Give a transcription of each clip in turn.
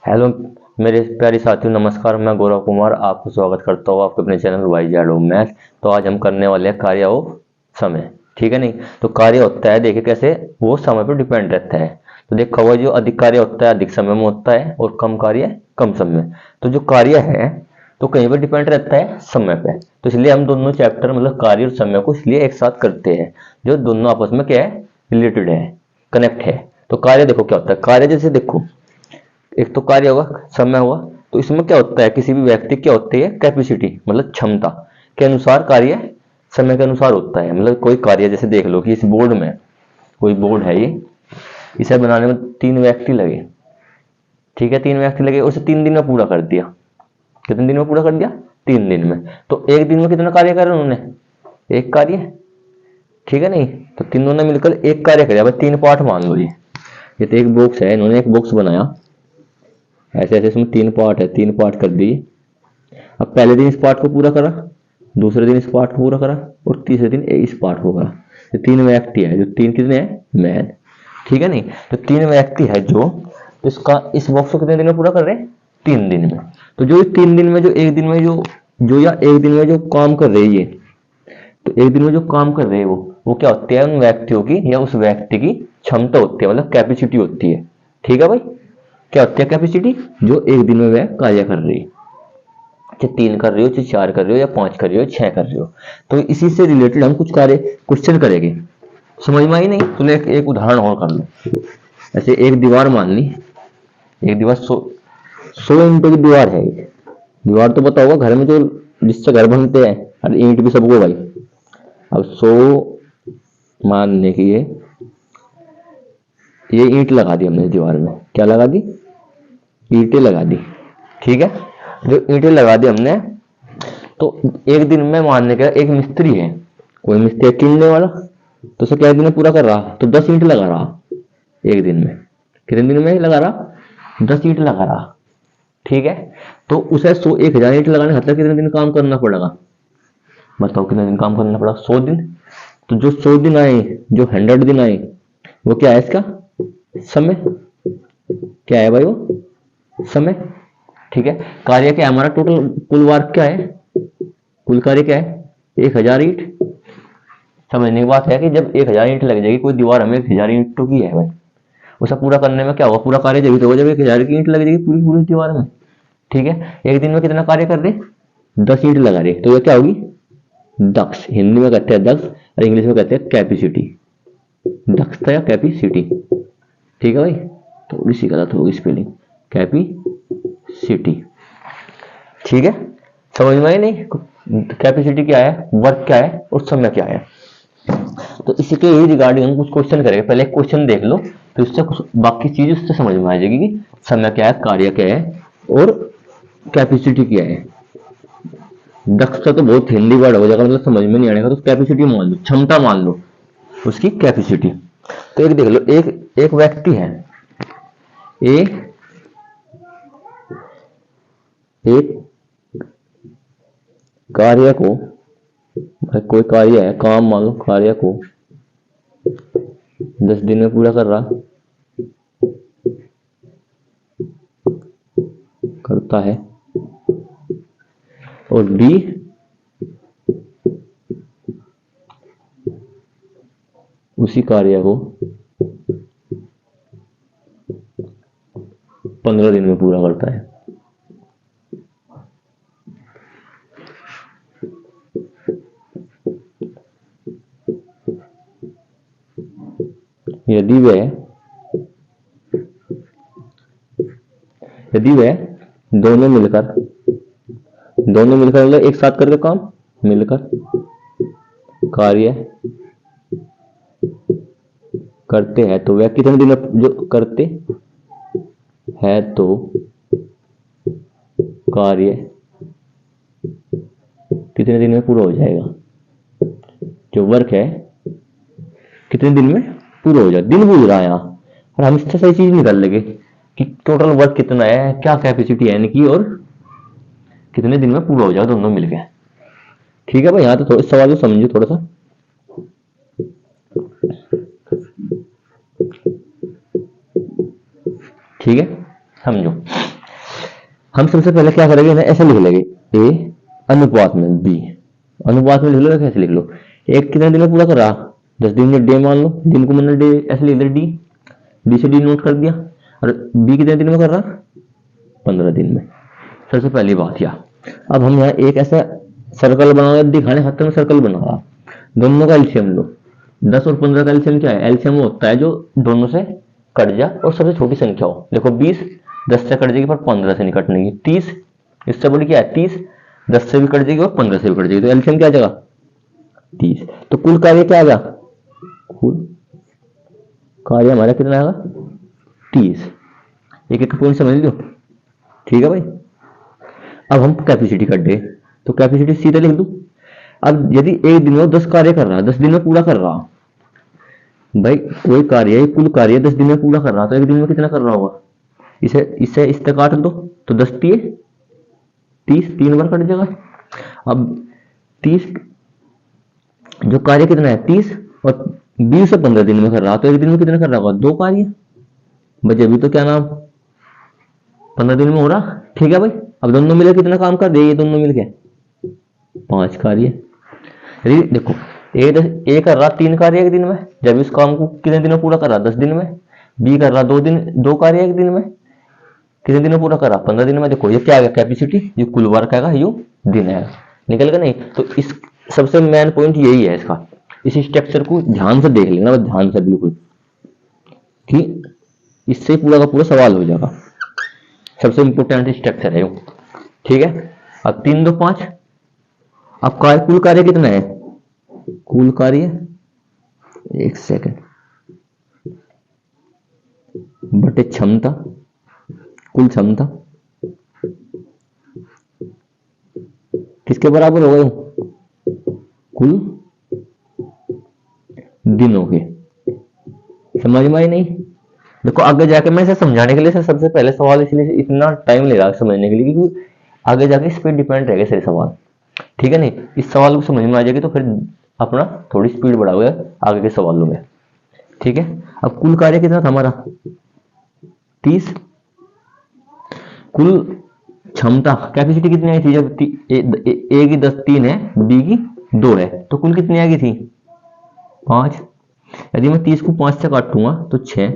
Hello मेरे प्यारे साथियों, नमस्कार। मैं गौरव कुमार आपको स्वागत करता हूँ आपके अपने चैनल वाईजेड होम मैथ। तो आज हम करने वाले हैं कार्य ऑफ समय। ठीक है नहीं, तो कार्य होता है, देखिए कैसे वो समय पर डिपेंड रहता है। तो देखा हुआ, जो अधिक कार्य होता है अधिक समय में होता है और कम कार्य कम समय में। तो जो कार्य है तो कहीं पर डिपेंड रहता है समय पे। तो इसलिए हम दोनों चैप्टर मतलब कार्य और समय को इसलिए एक साथ करते हैं, जो दोनों आपस में क्या है, रिलेटेड है, कनेक्ट है। तो कार्य देखो क्या होता है। कार्य जैसे देखो, एक तो कार्य होगा, समय हुआ, तो इसमें क्या होता है, किसी भी व्यक्ति क्या होती है, कैपेसिटी मतलब क्षमता के अनुसार कार्य समय के अनुसार होता है। मतलब कोई कार्य जैसे देख लो कि इस बोर्ड में, कोई बोर्ड है ये, इसे बनाने में 3 व्यक्ति लगे। ठीक है, 3 व्यक्ति लगे, उसे 3 दिन में पूरा कर दिया। कितने दिन में पूरा कर दिया? 3 दिन में। तो एक दिन में कितना कार्य करा उन्होंने? एक कार्य। ठीक है नहीं, तो तीनों ने मिलकर एक कार्य किया। भाई 3 पार्ट मान लो ये तो एक बॉक्स है, इन्होंने एक बॉक्स बनाया, ऐसे ऐसे इसमें 3 पार्ट है, 3 पार्ट कर दिए। अब पहले दिन इस पार्ट को पूरा करा, दूसरे दिन इस पार्ट को पूरा करा और तीसरे दिन इस पार्ट को करा। ये 3 व्यक्ति है, जो 3 कितने हैं, मैन। ठीक है नहीं, तो 3 व्यक्ति है जो, तो इसका इस बॉक्स को कितने दिन में पूरा कर रहे हैं? 3 दिन में। तो जो 3 दिन में, जो एक दिन में जो या एक दिन में जो काम कर रहे हैं, तो एक दिन में जो काम कर रहे हैं वो क्या होती है, उन व्यक्तियों की या उस व्यक्ति की क्षमता होती है, मतलब कैपेसिटी होती है। ठीक है भाई, क्या होती है कैपेसिटी, जो एक दिन में वह कार्य कर रही है। चाहे 3 कर रही हो, चाहे 4 कर रही हो, या 5 कर रही हो, 6 कर रही हो। तो इसी से रिलेटेड हम कुछ कार्य क्वेश्चन करेंगे। समझ में आई नहीं? तो एक उदाहरण और कर लो। ऐसे एक दीवार मान ली, एक दीवार 100 ईंटों की दीवार है। दीवार तो पता होगा घर में जो जिससे घर बनते हैं, और ईंट भी सबको भाई। अब 100 मानने की ये ईंट लगा दी हमने दीवार में। क्या लगा दी? ईंटें लगा दी। ठीक है, जो ईंटें लगा दी हमने, तो एक दिन में मानने का एक मिस्त्री है, कोई मिस्त्री किनने वाला, तो उसे क्या दिन में पूरा कर रहा, तो 10 ईंट लगा रहा एक दिन में। कितने दिन में लगा रहा? 10 ईंट लगा रहा। ठीक है, तो उसे 1,000 ईंट लगाने खातिर कितने दिन काम करना पड़ेगा? बताओ कितने दिन काम करना पड़ा? 100 दिन। तो जो 100 दिन आए, जो 100 दिन आए, वो क्या है इसका समय। क्या है भाई वो? समय। ठीक है, कार्य क्या है हमारा? टोटल कुल वर्क क्या है, कुल कार्य क्या है? 1,000 ईंट। समझने की बात है कि जब 1,000 ईंट लग जाएगी, कोई दीवार हमें 1,000 ईंटों की है भाई, उसे पूरा करने में क्या होगा, पूरा कार्य जब होगा जब 1,000 की ईंट लग जाएगी पूरी पूरी दीवार में। ठीक है, एक दिन में कितना कार्य कर रहे? 10 ईंट लगा रहे, तो ये क्या होगी? दक्ष। हिंदी में कहते हैं दक्ष और इंग्लिश में कहते हैं कैपेसिटी। दक्षता या कैपेसिटी। ठीक है भाई, थोड़ी सी गलत होगी स्पेलिंग, कैपेसिटी। ठीक है, समझ में आई नहीं? कैपेसिटी क्या है, वर्क क्या है और समय क्या है। तो इसी के ही रिगार्डिंग हम कुछ क्वेश्चन करेंगे। पहले एक क्वेश्चन देख लो, तो इससे कुछ बाकी चीज उससे समझ में आ जाएगी कि समय क्या है, कार्य क्या है और कैपेसिटी क्या है। दक्षता तो बहुत हिंदी वर्ड हो जाएगा, मतलब समझ में नहीं आएगा। तो कैपेसिटी मान लो, क्षमता मान लो, उसकी कैपेसिटी। तो एक देख लो, एक एक व्यक्ति है, एक कार्य को, कोई कार्य है, काम मान लो, कार्य को 10 दिन में पूरा कर रहा, करता है, और बी उसी कार्य को 15 दिन में पूरा करता है। यदि वह दोनों मिलकर मतलब एक साथ करके काम मिलकर कार्य करते हैं, तो वह कितने दिन में, जो करते हैं तो कार्य कितने दिन में पूरा हो जाएगा। जो वर्क है कितने दिन में पूरा हो जाएगा, दिन पूछ रहा है यहाँ। और हम इससे सही चीज निकाल लेंगे कि टोटल वर्क कितना है, क्या कैपेसिटी है इनकी, और कितने दिन में पूरा हो जाएगा दोनों मिलके। ठीक है भाई, यहाँ तो थोड़ा सवाल को समझो थोड़ा सा। ठीक है, समझो। हम सबसे पहले क्या करेंगे ना, ऐसे लिख लेंगे ए अनुपात में बी, अनुपात में लिख लो, कैसे लिख लो, एक कितने दिन में पूरा कर रहा, 10 दिन में, डे मान लो, दिन को मैंने डे ऐसे लिख दिया, डी, डी से डी नोट कर दिया, और बी कितने दिन में कर रहा, 15 दिन में। सबसे पहली बात यह, अब हम यहाँ एक ऐसा सर्कल बना दिखाने खातिर में सर्कल बना रहा, दोनों का एलसीएम लो, 10 और 15 का एलसीएम क्या है, एलसीएम होता है जो दोनों से कट जा और सबसे छोटी संख्या हो। देखो 20 10 से कट जाएगी पर 15 से नहीं कटनेगी, 30 इससे बड़ी क्या है, 30 10 से भी कट जाएगी और 15 से भी कट जाएगी, तो एलसीएम क्या आ जाएगा, 30। तो कुल कार्य क्या आ गया, कुल कार्य हमारा कितना आएगा, 30। एक एक पॉइंट समझ लो, ठीक है भाई। अब हम कैपेसिटी कर दे, तो कैपेसिटी सीधे लिख दूं। अब यदि एक दिन में 10 कार्य कर रहा है, 10 दिन में पूरा कर रहा, भाई कोई कार्य है, कुल कार्य 10 दिन में पूरा कर रहा, तो एक दिन में कितना कर रहा होगा, इसे इससे इससे काट दो, तो 10 दिए 30, 3 बार कट जाएगा। अब 30 जो कार्य कितना है 30, और 20 से 15 दिन में कर रहा, तो एक दिन में कितना कर रहा होगा, 2 कार्य। भाई अभी तो क्या नाम 15 दिन में हो रहा, ठीक है भाई। अब दोनों मिलकर कितना काम कर रहे, ये दोनों मिलके 5 कार्य। यदि देखो ए कर रहा 3 कार्य एक दिन में, जब इस काम को कितने दिन में पूरा कर रहा, 10 दिन में। बी कर रहा 2 कार्य एक दिन में, कितने दिन में पूरा कर रहा, 15 दिन में। देखो ये क्या है, कैपेसिटी, ये कुल वर्क आएगा, ये दिन है, निकल गया नहीं। तो इस सबसे मेन पॉइंट यही है इसका, इस स्ट्रक्चर को ध्यान से देख लेना, ध्यान से बिल्कुल, कि इससे पूरा का पूरा सवाल हो जाएगा। सबसे इंपोर्टेंट स्ट्रक्चर है वो, ठीक है। अब 3 2 5, अब कुल कार्य कितना है, कुल कार्य, एक सेकंड, बटे क्षमता, कुल क्षमता किसके बराबर हो गए, कुल दिनों के। समझ में आई नहीं। देखो आगे जाके मैं इसे समझाने के लिए सबसे पहले सवाल इसलिए इतना टाइम लेगा समझने के लिए, क्योंकि आगे जाके इस पर डिपेंड रहेगा सारे सवाल, ठीक है नहीं। इस सवाल को समझ में आ जाएगी तो फिर अपना थोड़ी स्पीड बढ़ाओगे आगे के सवालों में, ठीक है। अब कुल कार्य कितना था हमारा 30, कुल क्षमता कैपेसिटी कितनी आई थी, जब ए की 10 3 है, बी की 2 है, तो कुल कितनी आई थी 5। यदि मैं 30 को 5 से काटूंगा तो 6,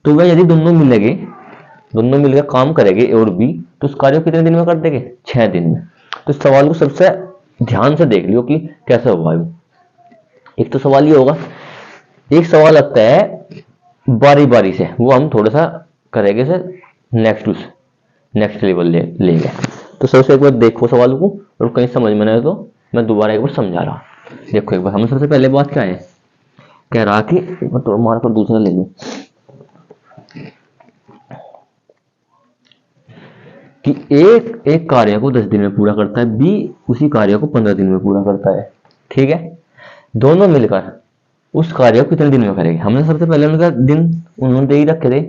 तो वह यदि दोनों मिलकर काम करेंगे ए और बी, तो उस कार्य को कितने दिन में कर देंगे, 6 दिन में। तो इस सवाल को सबसे ध्यान से देख लियो कि कैसे होगा। एक तो सवाल ये होगा, एक सवाल आता है बारी बारी से, वो हम थोड़ा सा करेंगे से नेक्स्ट लेवल लेंगे। तो सबसे एक बार देखो सवाल को, और कहीं समझ में नहीं तो मैं दोबारा एक बार समझा रहा। देखो एक बार, हमें सबसे पहले बात क्या है, कह रहा कि मैं तो मार्कर दूसरा ले लूं, कि एक कार्य को 10 दिन में पूरा करता है, बी उसी कार्य को 15 दिन में पूरा करता है, ठीक है। दोनों मिलकर उस कार्य को कितने दिन में करेंगे, हमने सबसे पहले उनका दिन उन्होंने दे ही रखे थे,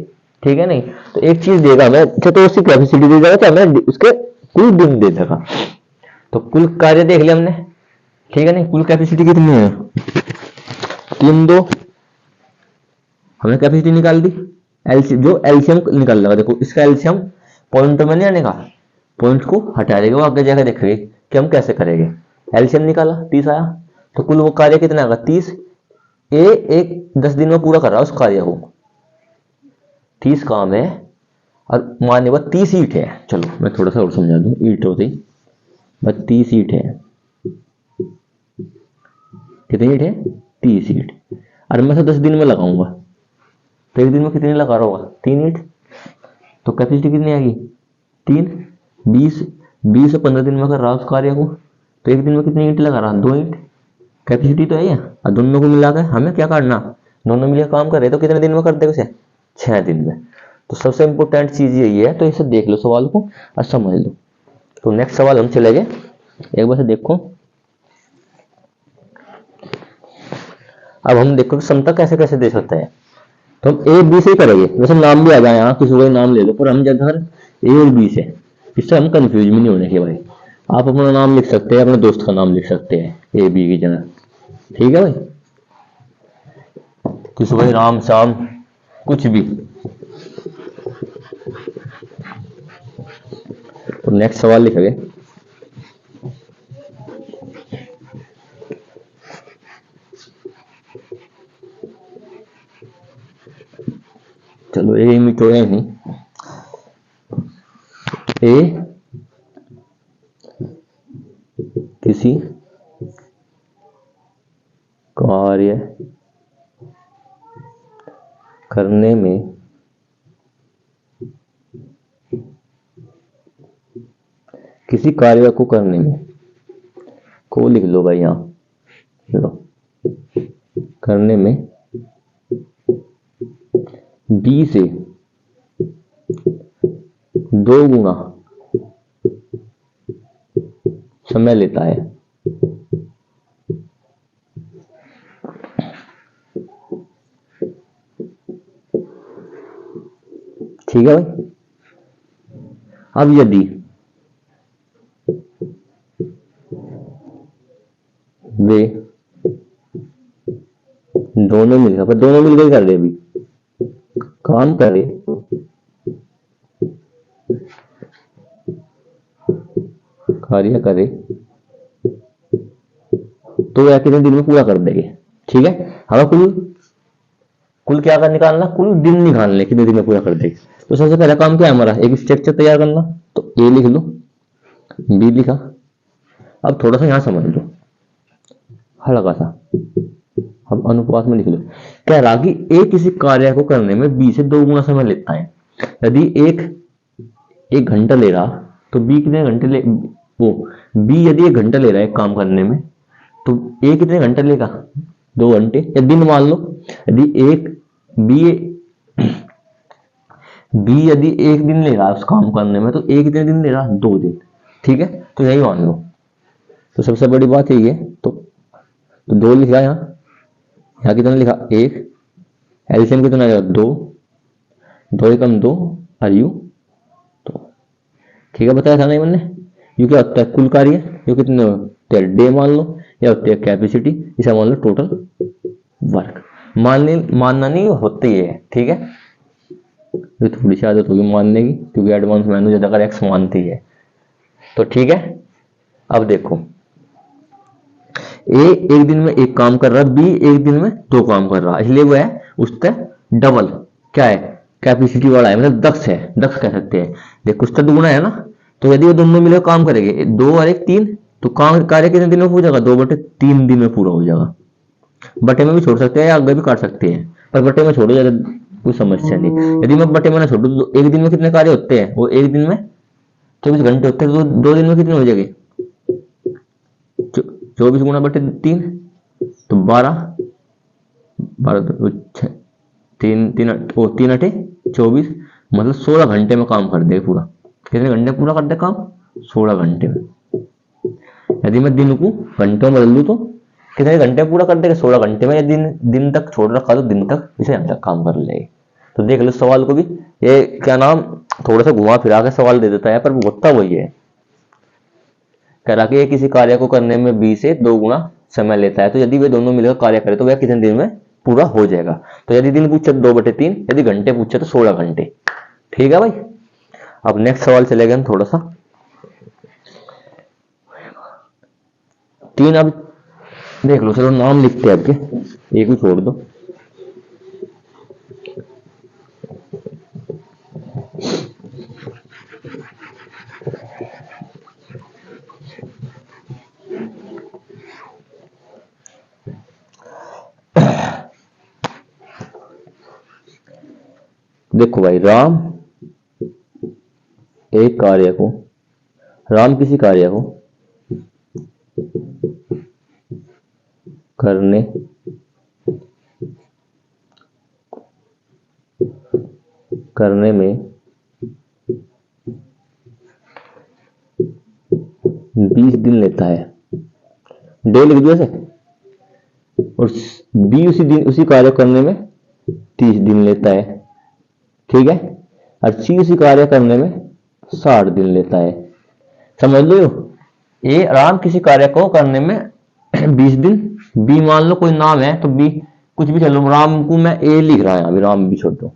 ठीक है नहीं। तो एक चीज देगा हमें, तो उसकी कैपेसिटी दे देगा, तो हमें उसके कुल दिन दे देगा। तो कुल कार्य देख लिया हमने, ठीक है नहीं। कुल कैपेसिटी कितनी है 3 2, हमने कैपेसिटी निकाल दी। जो एलसीएम निकाल लगा, देखो इसका एलसीएम पॉइंट में नहीं आने का, पॉइंट को हटा देगा, वो आगे जाकर देखेंगे कि हम कैसे करेंगे। एलसीएम निकाला 30 आया, तो कुल वो कार्य कितना आएगा 30। एक 10 दिन में पूरा कर रहा है उस कार्य को, 30 काम है, और मानने पर 30 ईट है। चलो मैं थोड़ा सा और समझा दूं, ईट होती बस 30 ईट है, कितनी ईट है 30 ईट। और मैं 10 दिन में लगाऊंगा, तो एक दिन में कितनी लगा रहा होगा 3 ईट, तो कैपेसिटी कितनी आएगी 3। 20 से 15 दिन में कर रहा उस कार्य को, तो एक दिन में कितनी ईंट लगा रहा 2 ईंट। कैपेसिटी तो है, और दोनों को मिलाकर हमें क्या करना, दोनों मिलकर काम कर रहे, तो कितने दिन में कर देगा उसे 6 दिन में। तो सबसे इंपॉर्टेंट चीज यही है, तो इसे देख लो सवाल को और समझ लो। तो नेक्स्ट सवाल हम चले गए, एक बार से देखो। अब हम देखो क्षमता कैसे कैसे दे सकते हैं, तो हम ए बी से ही करेंगे, वैसे नाम भी आ जाए यहाँ किसी को नाम ले लो, पर हम जब ए और बी से, इससे हम कंफ्यूज भी नहीं होने के भाई। आप अपना नाम लिख सकते हैं, अपने दोस्त का नाम लिख सकते हैं ए बी की जगह, ठीक है भाई। किसी को राम शाम कुछ भी, नेक्स्ट सवाल लिखेंगे। चलो ए में तो है नहीं, ए किसी कार्य करने में किसी कार्य को करने में, को लिख लो भाई यहां लो, करने में बी से 2 गुना समय लेता है। ठीक है भाई। अब यदि वे दोनों मिलकर, पर दोनों मिलकर कर रहे, अभी काम करे, कार्य करे, तो वह कितने दिन में पूरा कर देंगे। ठीक है, हमें कुल कुल क्या कर निकालना, कुल दिन निकालने, कितने दिन में पूरा कर देंगे। तो सबसे पहला काम क्या है हमारा, एक स्ट्रक्चर तैयार करना। तो ए लिख लो, बी लिखा। अब थोड़ा सा यहां समझ लो, हल्का सा, अब अनुपात में लिख लो। कह रहा कि ए किसी कार्य को करने में बी से 2 गुना समय लेता है। यदि एक घंटा ले रहा, तो बी कितने घंटे ले, वो बी यदि 1 घंटा ले रहा है काम करने में, तो ए कितने घंटे लेगा, 2 घंटे। या दिन मान लो, यदि बी यदि 1 दिन ले रहा है उस काम करने में, तो ए कितने दिन ले रहा, 2 दिन। ठीक है, तो यही मान लो। तो सबसे बड़ी बात यही है। तो 2 लिखा यहाँ कितना लिखा, 1। एलसीएम कितना आएगा, 2, 2 एकम 2 और यू तो। ठीक है, बताया था नहीं मैंने। यू क्या होता है, कुल कार्य। यू कितने होते हैं, डे मान लो, या होती है कैपेसिटी, इसे मान लो टोटल वर्क। मानना नहीं, होती है। ठीक है, ये थोड़ी सी आदत होगी मानने की, क्योंकि एडवांस मेनू ज्यादा एक्स मानती है। तो ठीक है, अब देखो, ए 1 दिन में 1 काम कर रहा, बी 1 दिन में 2 काम कर रहा, इसलिए वो है उससे डबल, क्या है, कैपेसिटी वाला है, मतलब दक्ष है, दक्ष कह सकते हैं। देखो उसका 2 गुना है ना। तो यदि वो दोनों मिलकर काम करेंगे, 2 और 1 3, तो काम कार्य कितने दिन में हो जाएगा, 2/3 दिन में पूरा हो जाएगा। बटे में भी छोड़ सकते हैं या आगे भी काट सकते हैं, पर बटे में छोड़ो, ज्यादा कोई समस्या नहीं। यदि मैं बटे में ना छोड़ू, तो 1 दिन में कितने कार्य होते हैं, वो 1 दिन में 24 घंटे होते हैं, तो 2 दिन में कितने हो जाएंगे, 24 गुना बटे 3, तो 12 3 अठे 24, मतलब 16 घंटे में काम कर दे पूरा। कितने घंटे पूरा कर दे काम, 16 घंटे में। यदि मैं दिन को घंटों में बदल लूं, तो कितने घंटे पूरा कर देगा, 16 घंटे में। यदि दिन तक छोड़ रखा, तो दिन तक इसे हम तक काम कर लेंगे। तो देख लो सवाल को भी, ये क्या नाम, थोड़ा सा घुमा फिरा के सवाल दे देता है, पर होता वही है। कह रहा कि किसी कार्य को करने में बी से 2 गुना समय लेता है, तो यदि वे दोनों मिलकर कार्य करें, तो वह कितने दिन में पूरा हो जाएगा। तो यदि दिन पूछे तो 2/3, यदि घंटे पूछे तो 16 घंटे। ठीक है भाई। अब नेक्स्ट सवाल चलेगा हम थोड़ा सा 3। अब देख लो, चलो नाम लिखते हैं आपके, एक भी छोड़ दो। देखो भाई, राम किसी कार्य को करने में 20 दिन लेता है, डे लिख दिया से, और बी उसी कार्य करने में 30 दिन लेता है। ठीक है, और सी उसी कार्य करने में 60 दिन लेता है। समझ लो, ए राम किसी कार्य को करने में 20 दिन, बी मान लो कोई नाम है, तो बी कुछ भी चलो, राम को मैं ए लिख रहा है, अभी राम भी छोड़ दो।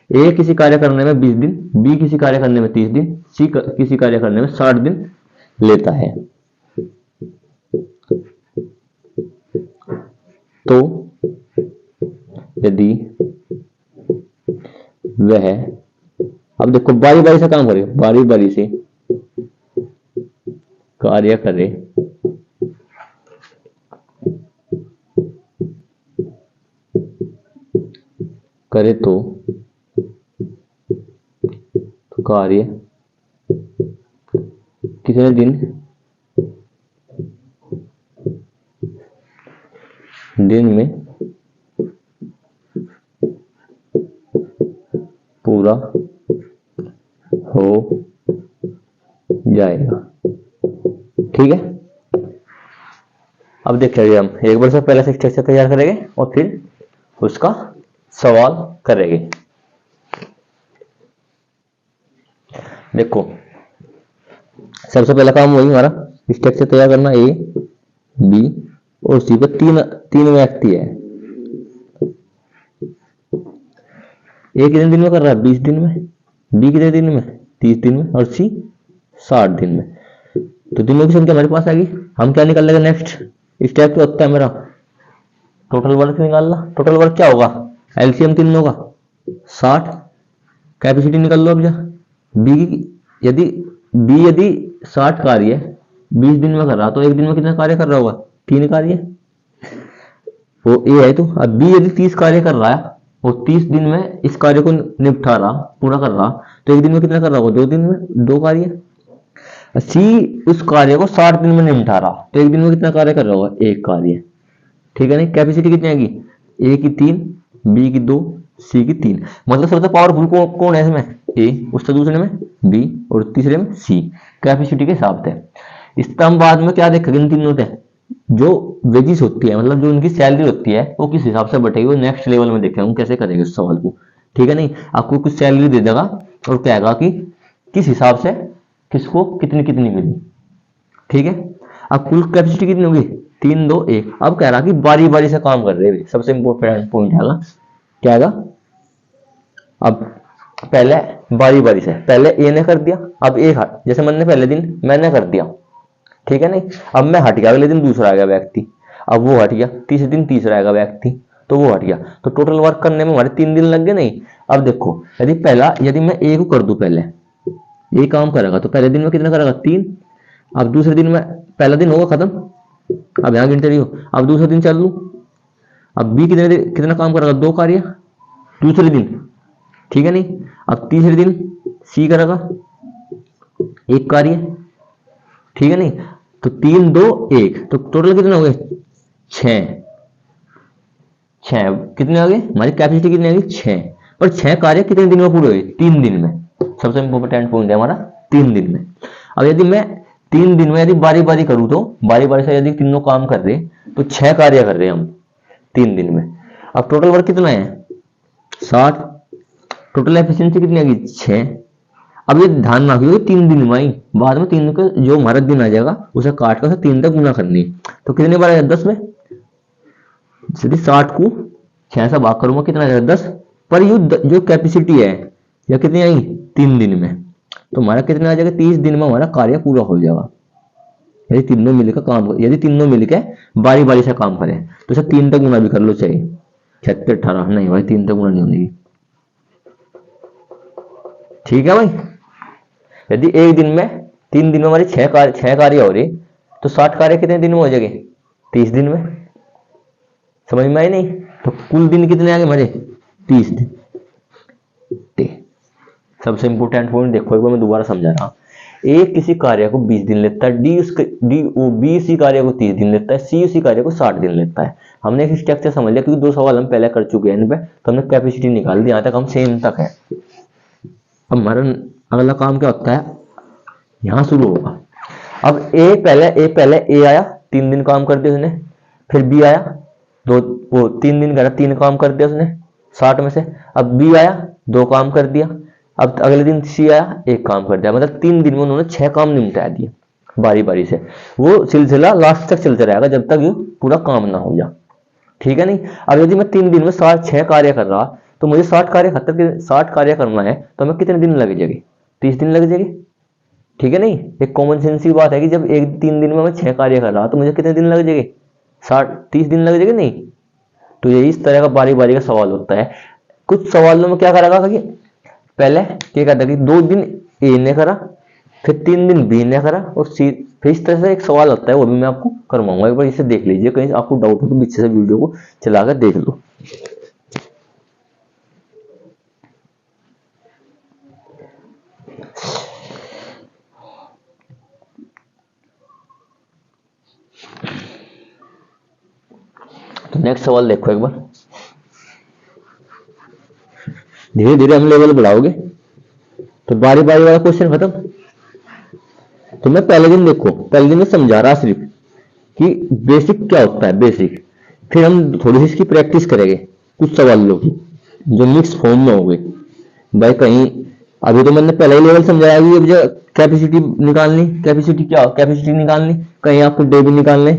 ए किसी कार्य करने में 20 दिन, बी किसी कार्य करने में 30 दिन, सी किसी कार्य करने में 60 दिन लेता है। तो यदि वह, अब देखो बारी बारी से काम करे, बारी बारी से कार्य करे करे तो कार्य कितने दिन में पूरा हो जाएगा। ठीक है, अब देखिए हम एक बार से पहले से स्ट्रक्चर तैयार करेंगे और फिर उसका सवाल करेंगे। देखो सबसे पहला काम वही हमारा स्ट्रक्चर तैयार करना, ए बी और सी पर तीन व्यक्ति है। ए कितने दिन में कर रहा है? 20 दिन में। बी कितने दिन में? 30 दिन में। और सी 60 दिन में। तो दिनों की संख्या हमारे पास आएगी। हम क्या निकाल लेंगे? नेक्स्ट स्टेप क्या होता है मेरा? टोटल वर्क निकालना। टोटल वर्क क्या होगा? एलसीएम तीनों का 60, कैपेसिटी निकाल लो अब जा। यदि 60 कार्य 20 दिन में कर रहा तो एक दिन में कितना कार्य कर रहा होगा? 3 कार्य। वो ए है। तो अब बी यदि 30 कार्य कर रहा है और 30 दिन में इस कार्य को निपटा रहा, पूरा कर रहा, तो एक दिन में कितना कर रहा होगा? 2 दिन में 2 कार्य। सी उस कार्य को 60 दिन में निपटा रहा तो एक दिन में कितना कार्य कर रहा होगा? 1 कार्य। ठीक है नहीं? कैपेसिटी कितनी आएगी? ए की 3, बी की 2, सी की 3। मतलब सबसे पावरफुल कौन है इसमें? ए, उससे दूसरे में बी और तीसरे में सी, कैपेसिटी के हिसाब से। इसका हम बाद में क्या देखेंगे? इन तीनों से जो वेजेस होती है, मतलब जो उनकी सैलरी होती है, वो किस हिसाब से बटेगी, वो नेक्स्ट लेवल में देखेंगे हम कैसे करेंगे इस सवाल को। ठीक है नहीं? आपको कुछ सैलरी दे देगा और कहेगा कि किस हिसाब से किसको कितनी कितनी मिली। ठीक है, अब कुल कैपेसिटी कितनी होगी? 3, 2, 1। अब कह रहा कि बारी बारी से काम कर रहे हैं। सबसे इंपॉर्टेंट पॉइंट है क्या है? अब पहले बारी बारी से, पहले ए ने कर दिया, अब ए हट, जैसे मैंने पहले दिन मैंने कर दिया। ठीक है नहीं? अब मैं हट गया, अगले दिन दूसरा आ गया व्यक्ति, अब वो हट गया, तीसरे दिन तीसरा आएगा व्यक्ति, तो वो हट गया। तो टोटल वर्क करने में हमारे 3 दिन लग गए। नहीं, अब देखो यदि मैं ए को कर दूं, पहले ये काम करेगा तो पहले दिन में कितना करेगा? 3। अब दूसरे दिन में, पहला दिन होगा खत्म, अब यहां गिनते रहियो। अब दूसरे दिन चल लू, अब बी कितना काम करेगा? 2 कार्य दूसरे दिन। ठीक है नहीं? अब तीसरे दिन सी करेगा 1 कार्य। ठीक है नहीं? तो 3, 2, 1, तो टोटल कितने हो गए? 6। कितने आ गए? हमारी कैपेसिटी कितनी आ गई? 6। पर 6 कार्य कितने दिन में पूरे हुए? 3 दिन में। सबसे इंपॉर्टेंट पॉइंट है हमारा 3 दिन में। अब यदि मैं 3 दिन में यदि बारी बारी करूं, तो बारी बारी से यदि तीनों काम कर रहे तो 6 कार्य कर रहे हम 3 दिन में। अब टोटल वर्क कितना है? 60। टोटल एफिशिएंसी कितनी आ गई? 6। अब ये ध्यान रखिए 3 दिन में आई, बाद में 3 का जो हमारा दिन आ जाएगा उसे काट कर 3 तक गुना करनी। तो कितने बार आएगा? 10 में। यदि 60 को 6 से भाग करूंगा कितना आ जाएगा? 10। पर ये जो कैपेसिटी है या कितनी आई? 3 दिन में, तो हमारा कितना आ जाएगा? 30 दिन में हमारा कार्य पूरा हो जाएगा। यदि तीनों मिलकर बारी बारी से काम करें तो इसे 3 तक गुना भी कर लो चाहिए। 76, 18 नहीं भाई, 3 तक गुना नहीं होगी। ठीक है भाई? यदि एक दिन में 3 दिन में हमारी 6 कार्य हो रही तो 60 कार्य कितने दिन में हो जाएंगे? 30 दिन में। समझ में आई नहीं? तो कुल दिन कितने आ गए हमारे? 30 दिन। सबसे इंपोर्टेंट पॉइंट देखो, एक बार मैं दोबारा समझा रहा। ए किसी कार्य को 20 दिन लेता है, बी इसी कार्य को 30 दिन लेता है, सी उसी कार्य को 60 दिन लेता है। हमने एक स्ट्रक्चर समझ लिया क्योंकि 2 सवाल हम पहले कर चुके हैं इन पे, तो हमने कैपेसिटी निकाल दी। यहां तक हम सेम तक है। अब हमारा अगला काम क्या होता है? यहां शुरू होगा। अब ए पहले ए आया, 3 दिन काम कर दिया उसने। फिर बी आया, 3 दिन करा, 3 काम कर दिया उसने 60 में से। अब बी आया, 2 काम कर दिया। अब अगले दिन सी आया, 1 काम कर दिया। मतलब 3 दिन में उन्होंने 6 काम निपटा दिए बारी बारी से। वो सिलसिला लास्ट तक चलता रहेगा जब तक ये पूरा काम ना हो जाए। ठीक है नहीं? अब यदि मैं 3 दिन में 6 कार्य कर रहा तो मुझे 60 कार्य करना है, तो हमें कितने दिन लग जाएंगे? 30 दिन लग जाएंगे। ठीक है नहीं, एक कॉमन सेंस की बात है कि जब 3 दिन में मैं 6 कार्य कर रहा तो मुझे कितने दिन लग जाएंगे? 30 दिन लग जाएंगे नहीं। तो ये इस तरह का बारी बारी का सवाल होता है। कुछ सवालों में क्या करेगा कि पहले क्या कहता है कि 2 दिन ए ने करा, फिर 3 दिन बी ने करा, और फिर इस तरह से एक सवाल होता है, वो भी मैं आपको करवाऊंगा। एक बार इसे देख लीजिए, कहीं आपको डाउट हो तो पीछे से वीडियो को चलाकर देख लो। तो नेक्स्ट सवाल देखो एक बार, धीरे धीरे हम लेवल बढ़ाओगे तो बारी बारी वाला क्वेश्चन खत्म। तो मैं पहले दिन देखो, पहले दिन में समझा रहा सिर्फ कि बेसिक क्या होता है, बेसिक। फिर हम थोड़ी सी इसकी प्रैक्टिस करेंगे कुछ सवालों की जो मिक्स फॉर्म में हो गए। भाई कहीं अभी तो मैंने पहले ही लेवल समझाया कि मुझे कैपेसिटी निकालनी, कैपेसिटी क्या, कैपेसिटी निकालनी, कहीं आपको डे भी निकालने,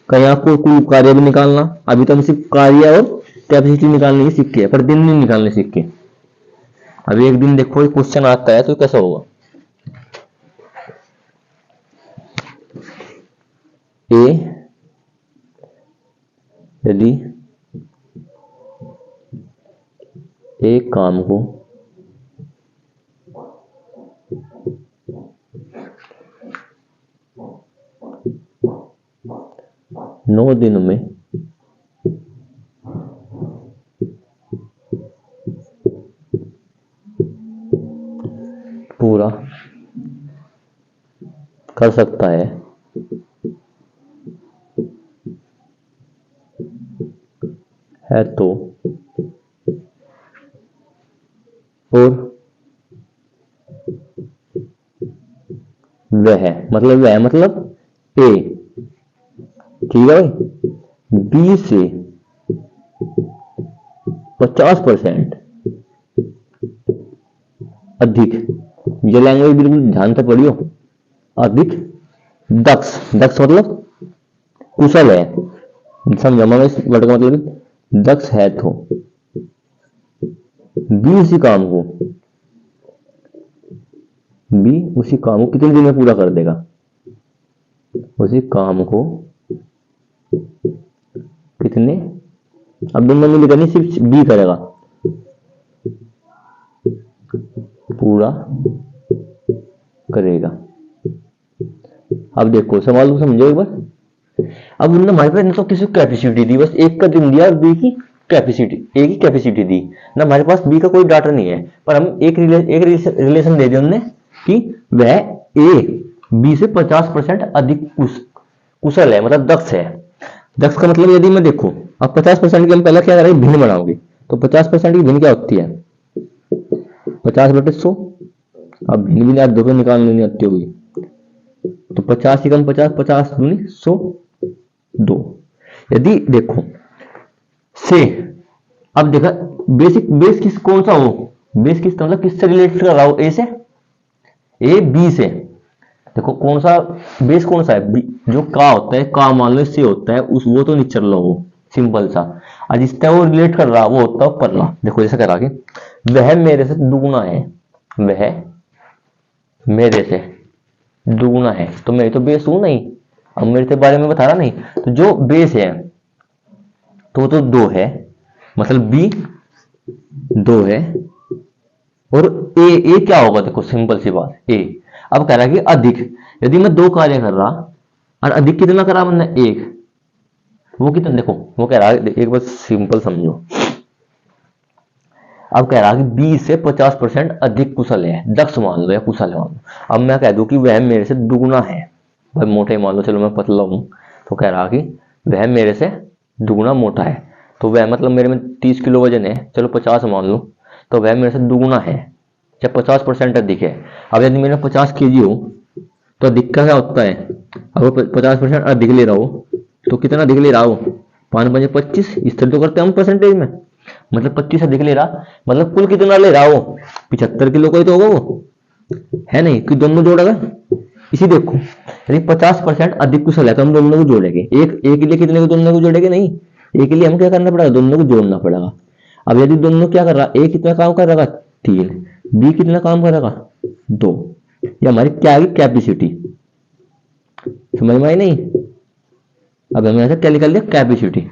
कहीं आपको कुल कार्य भी निकालना। अभी तो हम सिर्फ कार्य और कैपेसिटी निकालने की सीख के, पर दिन नहीं निकालने सीख के। अभी एक दिन देखो क्वेश्चन आता है तो कैसा होगा। ए यदि एक काम को 9 दिन में पूरा कर सकता है तो, और वह मतलब ए, ठीक है भाई, बी से 50% अधिक, ये लैंग्वेज बिल्कुल ध्यान से पढ़ियो, अधिक दक्ष, दक्ष मतलब कुशल है, समझा मैं इस वर्ड का मतलब, दक्ष है तो बी उसी काम को कितने दिन में पूरा कर देगा, उसी काम को कितने, अब दोनों में लिखा नहीं, सिर्फ बी करेगा, पूरा करेगा। अब देखो सवाल को समझो एक बार। अब उन्होंने हमारे पास तो किसी कैपेसिटी दी, बस एक का दिन दिया और बी की कैपेसिटी, ए की कैपेसिटी दी ना, हमारे पास बी का कोई डाटा नहीं है, पर हम एक रिलेशन दे दिया उन्होंने कि वह ए बी से 50% अधिक कुशल है, मतलब दक्ष है। दक्ष का मतलब यदि मैं देखो, अब 50% की हम पहले क्या करेंगे, भिन्न बनाओगे, तो 50% की भिन्न क्या होती है, 50/100। अब भिन्न भी 2 पे निकाल लेनी आती होगी, तो 50 ही कम 50, 50 दूनी 100, 2। यदि देखो से, अब देखा बेस किस कौन सा हो, बेस किस मतलब किससे रिलेटेड कर रहा हो, ए से, ए बी से। देखो कौन सा बेस, कौन सा है, जो का होता है, का मान लो इससे होता है, उस वो तो नहीं चल रहा हो, सिंपल सा। और जिससे वो रिलेट कर रहा वो होता है परला। देखो जैसा करा के वह मेरे से दुगुना है, वह मेरे से दुगुना है, तो मेरी तो बेस हूं नहीं, अब मेरे से बारे में बता रहा नहीं, तो जो बेस है तो 2 है, मतलब बी 2 है, और ए क्या होगा, देखो सिंपल सी बात, ए। अब कह रहा है कि अधिक, यदि मैं 2 कार्य कर रहा और अधिक कितना करा मैंने, 1, वो कितना, देखो वो कह रहा है, एक बार सिंपल समझो। अब कह रहा है कि बी से 50% अधिक कुशल है, दक्ष मान लो या कुशल मान लो। अब मैं कह दूं कि वह मेरे से दुगुना है, भाई मोटे मान लो, चलो मैं पतला हूं, तो कह रहा कि वह मेरे से दुगुना मोटा है, तो वह मतलब मेरे में 30 किलो वजन है, चलो 50 मान लो, तो वह मेरे से दुगुना है, जब 50% अधिक है। अब यदि मेरा 50 kg हो तो अधिक का क्या होता है, अगर 50% अधिक ले रहा हो तो कितना अधिक ले रहा हो, 5 × 25, इस तरह तो करते हैं हम परसेंटेज में, मतलब 25 अधिक ले रहा, मतलब कुल कितना ले रहा हो, 75 किलो का ही तो होगा वो, है नहीं कि दोनों जोड़ेगा। इसी देखो यदि 50% अधिक कुशल है तो हम दोनों को जोड़ेंगे, एक के लिए कितने को, दोनों को जोड़ेंगे नहीं, एक के लिए हम क्या करना पड़ेगा, दोनों को जोड़ना पड़ेगा। अब यदि दोनों क्या कर रहा, ए कितना काम कर रहा, 3, बी कितना काम कर रहा, 2, ये हमारी क्या है, कैपेसिटी। समझ में आई नहीं? अब हमने ऐसा क्या निकाल दिया, कैपेसिटी।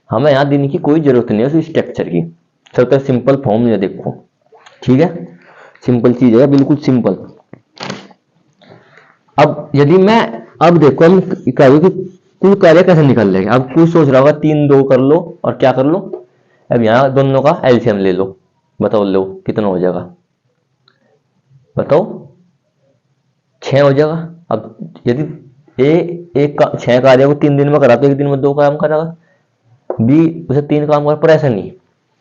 हमें यहां देने की कोई जरूरत नहीं है उस स्ट्रक्चर की, सबसे सिंपल फॉर्म ये देखो, ठीक है, सिंपल चीज है, बिल्कुल सिंपल। अब यदि मैं, अब देखो हम कहें कि कुल कार्य कैसे निकल लेंगे। अब कुछ सोच रहा होगा 3 2 कर लो और क्या कर लो, अब यहां दोनों का एलसीएम ले लो, बताओ लो कितना हो जाएगा, बताओ 6 हो जाएगा। अब यदि ए एक का 6 कार्य को 3 दिन में करा तो 1 दिन में 2 काम करेगा, बी उसे 3 काम कर, पर ऐसा नहीं,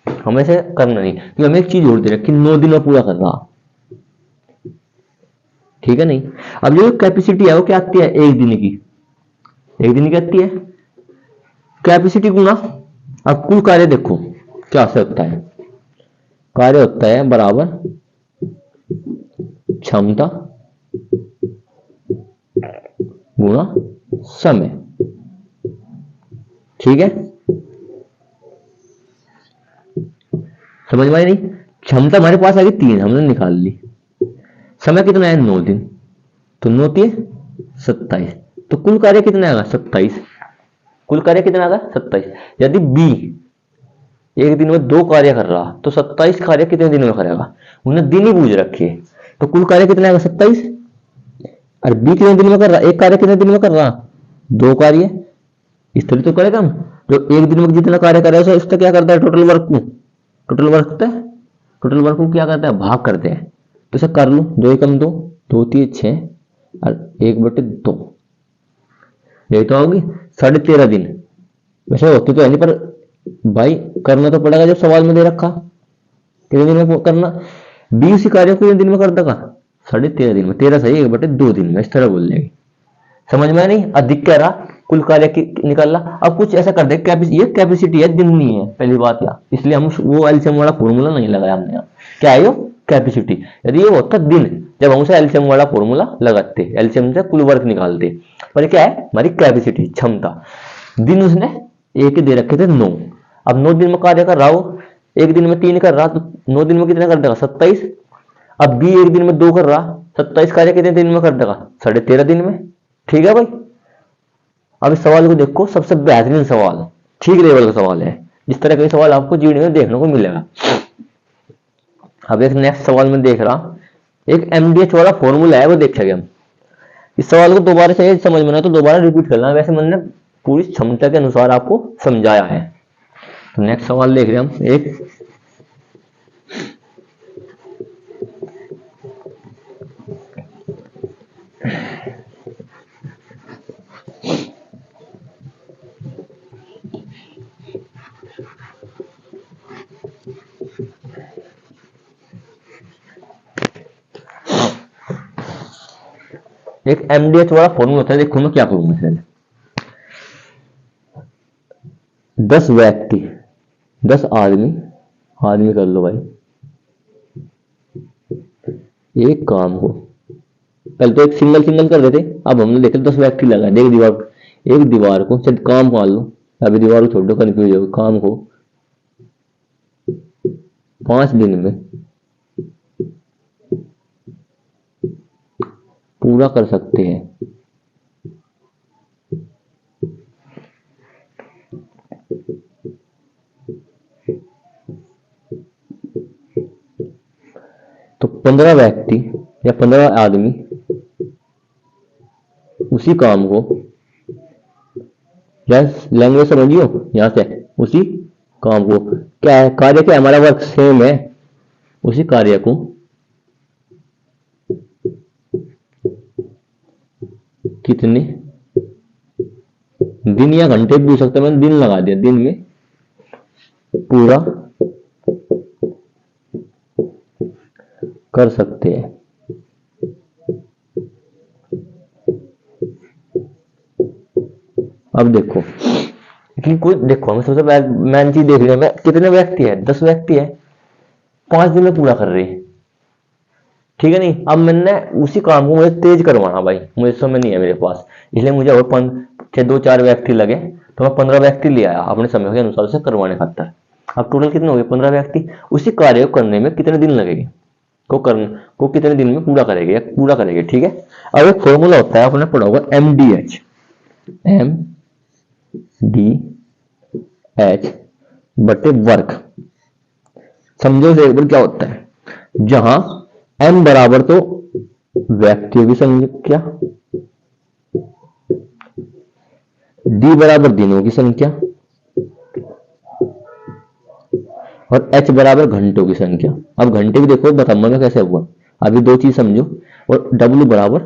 हमें से करना नहीं, क्योंकि हमें एक चीज जोड़ दे रखी, 9 दिन में पूरा कर रहा, ठीक है नहीं। अब जो कैपेसिटी है वो क्या आती है, 1 दिन की, 1 दिन की आती है कैपेसिटी गुना। अब कुल कार्य देखो क्या से होता है, कार्य होता है बराबर क्षमता गुना समय, ठीक है, समझ में आई नहीं? क्षमता हमारे पास आ गई 3, हमने निकाल ली, समय कितना है 9 दिन, तो 9 3 27, तो कुल कार्य कितना आएगा 27, कुल कार्य कितना आएगा 27। यदि बी 1 दिन में 2 कार्य कर रहा तो 27 कार्य कितने दिन में करेगा, उन्हें दिन ही पूछ रखे, तो कुल कार्य कितना आएगा 27। और बी कितने दिन में कर रहा, एक कार्य कितने दिन में कर रहा, 2 कार्य, इस तरह तो करेगा हम, जो 1 दिन में जितना कार्य करेगा उसका क्या करता है, टोटल वर्क को, टोटल वर्क टोटल वर्क को क्या करता है, भाग करते हैं, तो इसे कर लो, 2 एकम 2, 2 3 6 और 1/2, यही तो होगी 13.5 दिन। वैसे होती तो है नहीं, पर भाई करना तो पड़ेगा, जब सवाल में दे रखा कितने दिन में करना, बी उसी कार्य को कितने दिन में कर देगा 13.5 दिन में, 13 सही 1/2 दिन में, इस तरह बोल लेंगे। समझ में नहीं? अधिक कह रहा कुल कार्य निकाल रहा, अब कुछ ऐसा कर दे, ये कैपेसिटी है, दिन नहीं है, पहली बात यार, इसलिए हम वो एलसीएम वाला फॉर्मूला नहीं लगाया हमने यहाँ। क्या है यो कैपेसिटी, यदि ये होता दिन, जब हम उसे एलसीएम वाला फॉर्मूला लगाते, एलसीएम से कुल वर्क निकालते, पर क्या है हमारी कैपेसिटी, क्षमता। दिन उसने एक ही दे रखे थे 9, अब 9 दिन में कार्य कर रहा हो, 1 दिन में 3 कर रहा तो 9 दिन में कितना कर देगा 27। अब बी 1 दिन में 2 कर रहा, 27 कार्य कितने दिन में कर देगा 13.5 दिन में, ठीक है भाई। अब इस सवाल को देखो, सबसे बेहतरीन सवाल, ठीक लेवल का सवाल है, इस तरह के सवाल आपको जीडी में देखने को मिलेगा। अब एक नेक्स्ट सवाल में देख रहा, एक एमडीएच वाला फॉर्मूला है वो देखेंगे हम। इस सवाल को दोबारा से समझ में ना तो दोबारा रिपीट करना, वैसे मैंने पूरी क्षमता के अनुसार आपको समझाया है। तो नेक्स्ट सवाल देख रहे हैं हम, एक एमडीएच वाला फॉर्मूला होता है, देखो मैं क्या करूंगा, 10 व्यक्ति, 10 आदमी कर लो भाई, एक काम को पहले तो एक सिंगल कर देते, अब हमने देखे 10 व्यक्ति लगा, देख दीवार, एक दीवार को चल काम मान लो, अभी दीवार को छोड़ दो कंफ्यूज हो, काम को 5 दिन में पूरा कर सकते हैं। तो 15 व्यक्ति या 15 आदमी उसी काम को, लैंग्वेज समझियो यहां से, उसी काम को, क्या है कार्य, क्या हमारा वर्क सेम है, उसी कार्य को कितने दिन या घंटे भी पूछ सकते, मैंने दिन लगा दिया, दिन में पूरा कर सकते हैं। अब देखो कि कोई, देखो हमें सबसे मेन चीज देख रहे हैं, कितने व्यक्ति है 10 व्यक्ति है, 5 दिन में पूरा कर रहे हैं, ठीक है नहीं। अब मैंने उसी काम को मुझे तेज करवाना भाई, मुझे समय नहीं है मेरे पास, इसलिए मुझे और 2 4 व्यक्ति लगे, तो मैं 15 व्यक्ति ले आया अपने समय के अनुसार से करवाने खातर। अब टोटल कितने हो गए? 15 व्यक्ति। उसी कार्य को करने में कितने दिन लगेंगे, को कितने दिन में पूरा करेंगे या पूरा करेंगे, ठीक है। अब एक फॉर्मूला होता है, आपने पढ़ा होगा, MDH, MDH बटे वर्क। समझो से एक बार क्या होता है, जहां M बराबर तो व्यक्तियों की संख्या, D बराबर दिनों की संख्या और H बराबर घंटों की संख्या। अब घंटे भी देखो बताऊंगा मैं कैसे हुआ, अभी दो चीज समझो। और W बराबर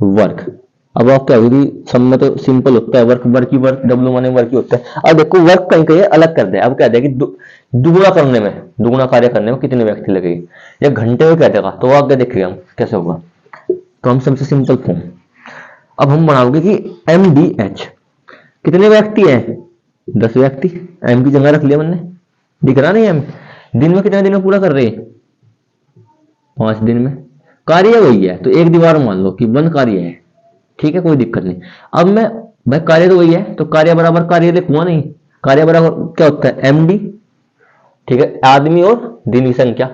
वर्क। अब आप क्या होगी, सब में तो सिंपल होता है, वर्क वर्क ही वर्क, W माने वर्क ही होता है। अब देखो वर्क कहीं कहीं अलग कर दे, अब कह दे कि दुगुना करने में, दुगुना कार्य करने में कितने व्यक्ति लगेगी, या घंटे में कह देगा, तो आगे देखेगा हम कैसे होगा। तो हम सबसे सिंपल फॉर्म अब हम बनाओगे कि MDH कितने व्यक्ति हैं, 10 व्यक्ति। M की जगह रख लिया मैंने, दिख रहा नहीं M। दिन में कितने दिन में पूरा कर रहे हैं, 5 दिन में। कार्य वही है, तो एक दीवार मान लो कि 1 कार्य है, ठीक है, कोई दिक्कत नहीं। अब मैं भाई कार्य तो वही है, तो कार्य बराबर कार्य लिखूंगा नहीं, कार्य बराबर क्या होता है, MD, ठीक है, आदमी और दिन की संख्या,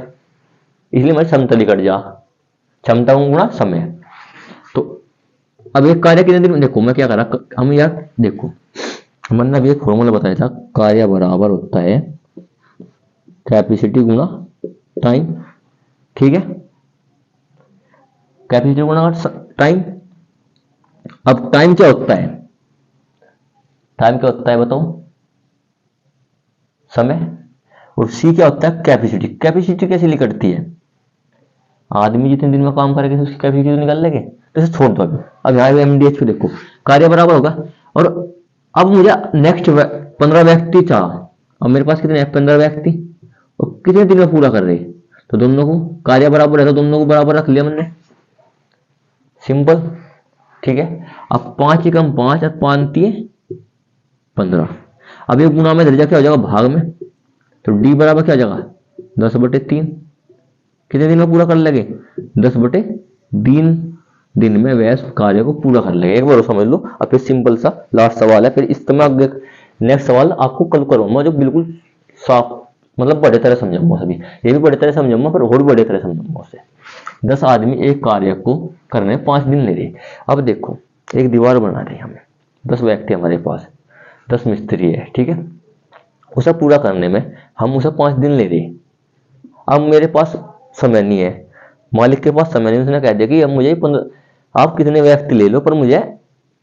इसलिए मैं समतली कट जा, क्षमता गुणा समय। तो अब एक कार्य कितने दिन में, देखो मैं क्या करा, हम यार देखो हमने अभी एक फॉर्मूला बताया था, कार्य बराबर होता है कैपेसिटी गुणा टाइम, ठीक है, कैपेसिटी गुणा टाइम। अब टाइम क्या होता है, टाइम क्या होता है बताओ, समय। और सी क्या होता है, कैपेसिटी। कैपेसिटी कैसे निकलती है, आदमी जितने दिन में काम करेगा उसकी कैपेसिटी तो निकाल लेंगे, तो इसे छोड़ दो अभी। अब यहाँ MDH पे देखो कार्य बराबर होगा, और अब मुझे नेक्स्ट 15 व्यक्ति चाह, अब मेरे पास कितने 15 व्यक्ति, और कितने दिन में पूरा कर रहे, तो दोनों को कार्य बराबर है तो दोनों को बराबर रख लिया मैंने, सिंपल, ठीक है। अब 5 एकम 5 और 5 15। अब ये गुना में दर्जा क्या हो जाएगा, भाग में, तो D बराबर क्या हो जाएगा 10/3। कितने दिन में पूरा कर लेंगे, 10/3 दिन में वह कार्य को पूरा कर लेंगे। एक बार समझ लो। अब फिर सिंपल सा लास्ट सवाल है, फिर इसमें आगे नेक्स्ट सवाल आपको कल करूंगा जो बिल्कुल साफ, मतलब बड़े तरह समझाऊंगा, सभी ये भी बड़े तरह समझाऊंगा, पर और बड़े तरह समझाऊंगा उसे। 10 आदमी एक कार्य को करने 5 दिन ले रहे। अब देखो एक दीवार बना रही है हमें, 10 व्यक्ति हमारे पास, 10 मिस्त्री है, ठीक है, उसे पूरा करने में हम उसे 5 दिन ले रहे। अब मेरे पास समय नहीं है, मालिक के पास समय नहीं, उसने कह दिया कि अब मुझे 15, आप कितने व्यक्ति ले लो, पर मुझे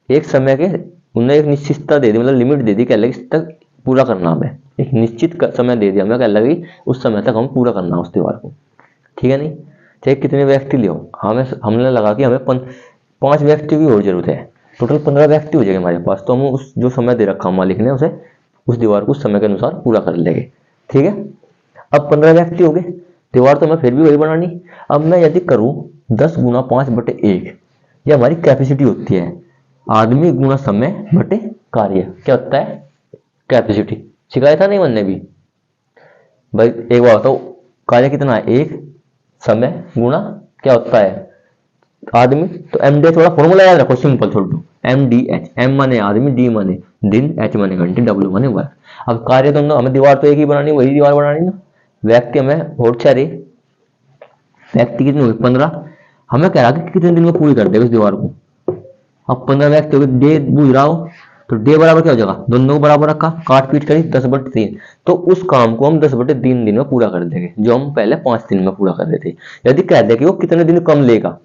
एक समय के, उन्होंने एक निश्चितता दे दी, मतलब लिमिट दे दी, कह लगी इस तक पूरा करना हमें, एक निश्चित समय दे दिया हमें, कह लगी उस समय तक हम पूरा करना उस दीवार को, ठीक है नहीं। चाहे कितने व्यक्ति ले, हमने लगा कि हमें 5 व्यक्ति की और जरूरत है, टोटल 15 व्यक्ति हो जाएंगे हमारे पास, तो हम उस जो समय दे रखा मालिक ने उसे, उस दीवार को समय के अनुसार पूरा कर लेंगे, ठीक है। अब 15 व्यक्ति हो गए, दीवार तो मैं फिर भी वही बनानी। अब मैं यदि करूं 10 गुना 5/1, ये हमारी कैपेसिटी होती है, आदमी गुना समय बटे कार्य, क्या होता है कैपेसिटी, सिखाया था नहीं मैंने भी भाई। एक बार बताओ कार्य कितना है, 1, समय गुना क्या होता है आदमी, तो MDH वाला फॉर्मूला याद रखो, सिंपल छोड़ दो, MDH, M माने आदमी, D माने दिन, H माने घंटे, W माने वर्क। अब कार्य दोनों हमें, दीवार तो एक ही बनानी, वही दीवार बनानी ना, व्यक्ति हमें और 4, व्यक्ति कितने हुए 15, हमें कह रहा कि कितने दिन में पूरी कर देगा इस दीवार को। अब 15 व्यक्ति हो गए, डे बुझ रहा हो तो डे बराबर क्या हो जाएगा, दोनों को बराबर रखा, काट पीट करी 10/3, तो उस काम को हम 10/3 दिन में पूरा कर देंगे, जो हम पहले 5 दिन में पूरा कर रहे थे। यदि कह दे कि वो कितने दिन कम लेगा,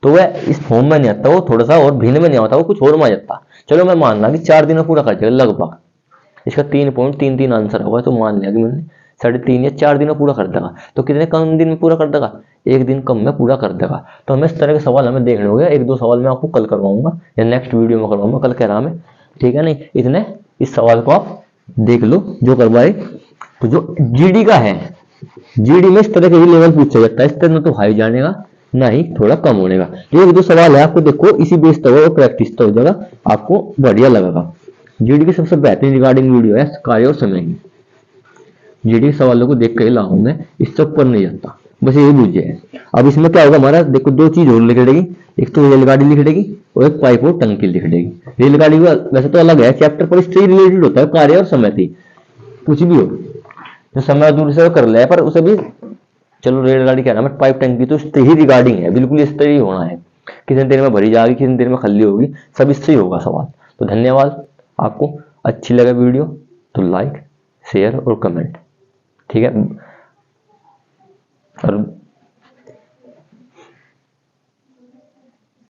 तो वह इस फॉर्म में नहीं आता, वो थोड़ा सा और भिन्न में नहीं आता, वो कुछ और में आ जाता। चलो मैं मान रहा कि 4 दिन में पूरा कर देगा लगभग, इसका 3.33 आंसर होगा, तो मान लिया कि मैंने 3.5 या 4 दिन में पूरा कर देगा। तो कितने कम दिन में पूरा कर देगा, 1 दिन कम में पूरा कर देगा। तो हमें इस तरह के सवाल हमें देखने होंगे, 1-2 सवाल मैं आपको कल करवाऊंगा या नेक्स्ट वीडियो में करवाऊंगा, कल कह रहा मैं, ठीक है नहीं। इतने इस सवाल को आप देख लो जो करवाए। तो जो GD का है, GD में इस तरह के लेवल पूछा जाता है, इस तरह तो हाई जाने का ना ही थोड़ा कम होने का। तो 1-2 सवाल है आपको, देखो इसी बेस तो और प्रैक्टिस तो हो जाएगा, आपको बढ़िया लगेगा। GD की सबसे बेहतरीन रिगार्डिंग वीडियो है कार्य और समय की। GD सवालों को देख के लाऊं मैं, इससे ऊपर नहीं जाता, बस यही बुझे। अब इसमें क्या होगा हमारा, देखो 2 चीज और लिख देगी, एक तो रेलगाड़ी लिख देगी और एक पाइप और टंकी लिख देगी। रेलगाड़ी का वैसे तो अलग है चैप्टर, पर इससे रिलेटेड होता है कार्य और समय थी, कुछ भी हो। जो समय दूर से वो कर ले, पर उसे भी चलो रेलगाड़ी क्या नाम है, पाइप टंकी तो इससे ही रिगार्डिंग है, बिल्कुल इस तरह ही होना है। कितनी देर में भरी जाएगी, कितनी देर में खाली होगी, सब इससे ही होगा सवाल। तो धन्यवाद। आपको अच्छी लगे वीडियो तो लाइक शेयर और कमेंट, ठीक है।